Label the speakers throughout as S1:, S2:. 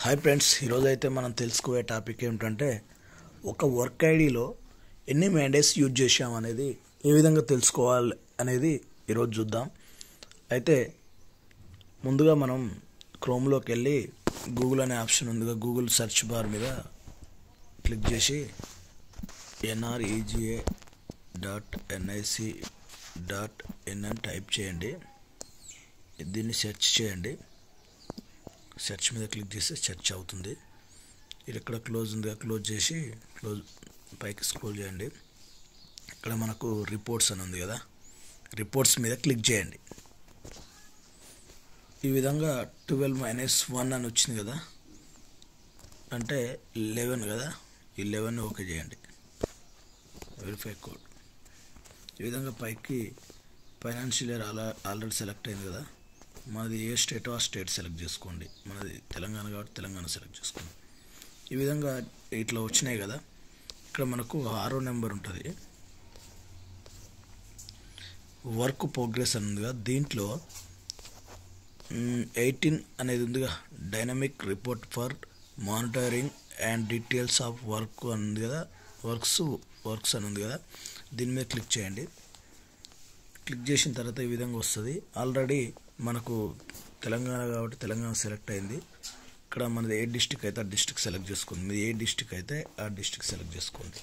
S1: Hi friends, ఈరోజు అయితే మనం తెలుసుకోే టాపిక్ ఏమిటంటే ఒక వర్క్ ఐడిలో ఎన్ని మ్యాండేట్స్ యూజ్ చేసాం అనేది ఏ విధంగా తెలుసుకోవాలి అనేది ఈరోజు చూద్దాం. అయితే ముందుగా మనం క్రోమ్లోకి వెళ్ళి గూగుల్ అనే ఆప్షన్ ఉందిగా, గూగుల్ సెర్చ్ బార్ మీద క్లిక్ చేసి nrega.nic.in అని టైప్ చేయండి. దీన్ని సెర్చ్ చేయండి. సెర్చ్ మీద క్లిక్ చేస్తే సెర్చ్ అవుతుంది. ఇది ఇక్కడ క్లోజ్ ఉందిగా, క్లోజ్ చేసి పైకి స్క్రోల్ చేయండి. ఇక్కడ మనకు రిపోర్ట్స్ అని ఉంది కదా, రిపోర్ట్స్ మీద క్లిక్ చేయండి. ఈ విధంగా 12-1 అని వచ్చింది కదా, అంటే 11 కదా, ఈ 11 ఓకే చేయండి. Verify code. ఈ విధంగా పైకి ఫైనాన్షియల్ ఇయర్ ఆల్రెడీ సెలెక్ట్ అయింది కదా, మనది ఏ స్టేటో ఆ స్టేట్ సెలెక్ట్ చేసుకోండి. మనది తెలంగాణ కాబట్టి తెలంగాణ సెలెక్ట్ చేసుకోండి. ఈ విధంగా ఇట్లా వచ్చినాయి కదా. ఇక్కడ మనకు 6వ నెంబర్ ఉంటుంది, వర్క్ ప్రోగ్రెస్ అని ఉందిగా, దీంట్లో 18 అనేది ఉందిగా, dynamic report for monitoring and details of work అని ఉంది కదా, వర్క్స్ అని ఉంది కదా, దీని మీద క్లిక్ చేయండి. క్లిక్ చేసిన తర్వాత ఈ విధంగా వస్తుంది. ఆల్రెడీ మనకు తెలంగాణ కాబట్టి తెలంగాణ సెలెక్ట్ అయింది. ఇక్కడ మనది ఏ డిస్టిక్ అయితే ఆ డిస్టిక్ సెలెక్ట్ చేసుకోండి. మీది ఏ డిస్టిక్ అయితే ఆ డిస్టిక్ సెలెక్ట్ చేసుకోండి.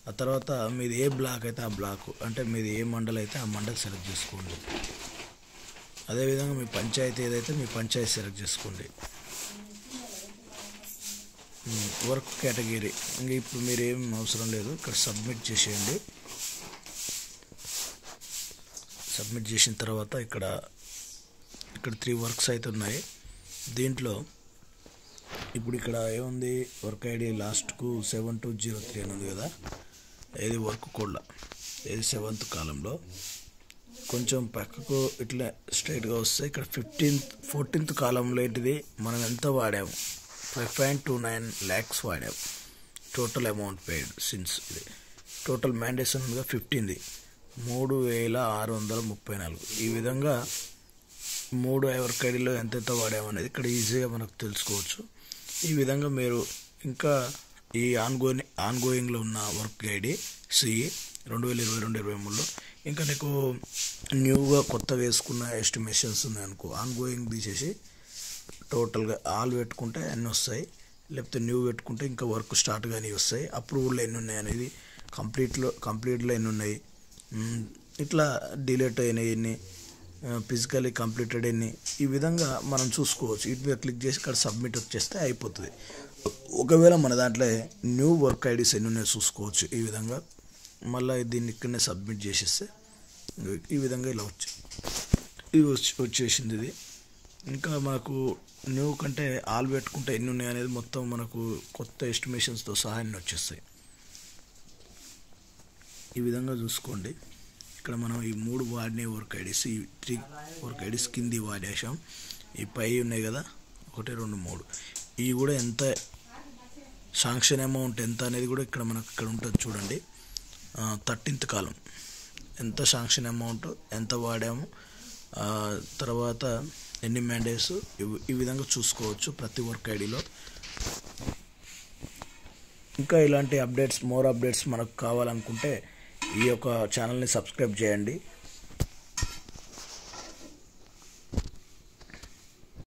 S1: ఆ తర్వాత మీది ఏ బ్లాక్ అయితే ఆ బ్లాక్, అంటే మీది ఏ మండల్ అయితే ఆ మండల్ సెలెక్ట్ చేసుకోండి. అదేవిధంగా మీ పంచాయతీ ఏదైతే మీ పంచాయతీ సెలెక్ట్ చేసుకోండి. వర్క్ కేటగిరీ ఇంకా ఇప్పుడు మీరు ఏం అవసరం లేదు, ఇక్కడ సబ్మిట్ చేసేయండి. సబ్మిట్ చేసిన తర్వాత ఇక్కడ 3 వర్క్స్ అయితే ఉన్నాయి. దీంట్లో ఇప్పుడు ఇక్కడ ఏముంది, వర్క్ ఐడి లాస్ట్కు 7203 అని ఉంది కదా, ఏది వర్క్ కోడ్లో, ఏది 7th కాలంలో కొంచెం పక్కకు ఇట్లా స్ట్రైట్గా వస్తే ఇక్కడ 14th కాలంలో ఏంటిది మనం ఎంత వాడాము, 5.29 lakhs వాడాము. టోటల్ అమౌంట్ పెయిడ్ సిన్స్ ఇది టోటల్ మ్యాండేషన్ ఉందిగా 15ది 3634. ఈ విధంగా 3 వర్క్ ఐడిలో ఎంతెంత వాడామనేది ఇక్కడ ఈజీగా మనకు తెలుసుకోవచ్చు. ఈ విధంగా మీరు ఇంకా ఈ ఆన్గోయింగ్లో ఉన్న వర్క్ ఐడి సిఈ 2022-23లో ఇంకా నీకు న్యూగా కొత్తగా వేసుకున్న ఎస్టిమేషన్స్ ఉన్నాయనుకో, ఆన్గోయింగ్ తీసేసి టోటల్గా ఆల్ పెట్టుకుంటే అన్నీ వస్తాయి. లేకపోతే న్యూ పెట్టుకుంటే ఇంకా వర్క్ స్టార్ట్ కానీ వస్తాయి. అప్రూవల్లో ఎన్ని ఉన్నాయి అనేది, కంప్లీట్లో ఎన్ని ఉన్నాయి, ఇట్లా డిలీట్ అయినాయి ఎన్ని, ఫిజికలీ కంప్లీటెడ్ ఎన్ని, ఈ విధంగా మనం చూసుకోవచ్చు. వీటి మీద క్లిక్ చేసి ఇక్కడ సబ్మిట్ వచ్చేస్తే అయిపోతుంది. ఒకవేళ మన దాంట్లో న్యూ వర్క్ ఐడీస్ ఎన్ని ఉన్నాయో చూసుకోవచ్చు. ఈ విధంగా మళ్ళీ దీన్ని ఇక్కడనే సబ్మిట్ చేసేస్తే ఈ విధంగా ఇలా వచ్చేసింది ఇది. ఇంకా మనకు న్యూ కంటే ఆల్ పెట్టుకుంటే ఎన్ని ఉన్నాయి అనేది మొత్తం మనకు కొత్త ఎస్టిమేషన్స్తో సహా ఎన్ని వచ్చేస్తాయి. ఈ విధంగా చూసుకోండి. ఇక్కడ మనం ఈ 3 వాడిన వర్క్ ఐడీస్, ఈ 3 వర్క్ ఐడీస్ కింది వాడేసాం. ఈ పై ఉన్నాయి కదా 1 2 3, ఇవి కూడా ఎంత శాంక్షన్ అమౌంట్ ఎంత అనేది కూడా ఇక్కడ మనకు ఇక్కడ ఉంటుంది చూడండి. 13th కాలం ఎంత శాంక్షన్ అమౌంట్, ఎంత వాడాము, తర్వాత ఎన్ని మ్యాండేట్స్, ఈ విధంగా చూసుకోవచ్చు ప్రతి వర్క్ ఐడిలో. ఇంకా ఇలాంటి మోర్ అప్డేట్స్ మనకు కావాలనుకుంటే ఈ యొక్క ఛానల్ని సబ్స్క్రైబ్ చేయండి.